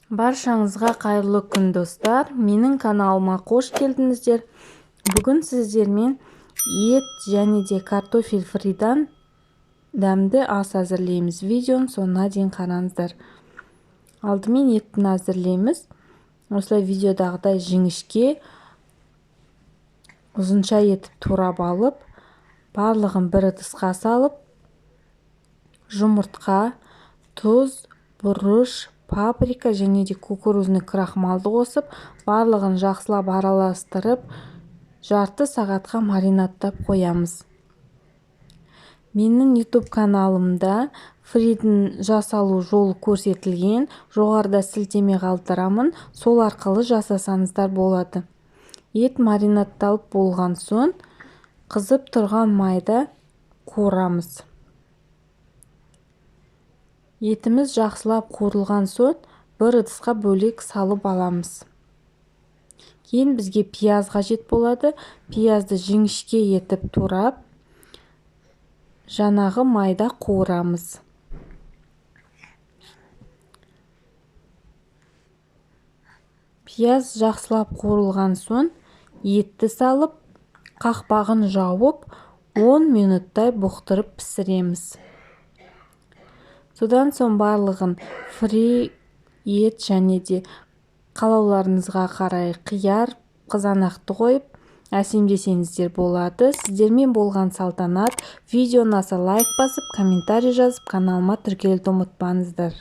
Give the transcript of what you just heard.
Баршаңызға қайырлы күн достар. Менің каналыма қош келдіңіздер. Бүгін сіздермен ет және де картофель фридан дәмді ас әзірлейміз. Видеоны соңына дейін қараңыздар. Алдымен етін әзірлейміз. Осылай видеодағыдай жіңішке ұзынша етіп турап алып, барлығын бір ыдысқа салып, жұмыртқа, тұз, бұрыш, паприка және де кукурузный крахмалды қосып, барлығын жақсылап араластырып, жарты сағатқа маринадтап қоямыз. Менің YouTube каналымда фридің жасалу жолы көрсетілген, жоғарыда сілтеме қалдырамын, сол арқылы жасасаңыздар болады. Ет маринадталып болған соң, қызып тұрған майда қуырамыз. Етіміз жақсылап қуырылған соң, бір ыдысқа бөлек салып аламыз. Кейін бізге пияз қажет болады. Пиязды жіңішке етіп турап, жаңағы майда қуырамыз. Пияз жақсылап қуырылған соң, етті салып, қақпағын жауып, 10 минуттай бұқтырып пісіреміз. Содан соң барлығын фри ет және де қалауларыңызға қарай қияр, қызанақты қойып, әсемдесеңіздер болады. Сіздермен болған салтанат. Видеоны аса лайк басып, комментарий жазып, каналыма тіркелуді ұмытпаңыздар.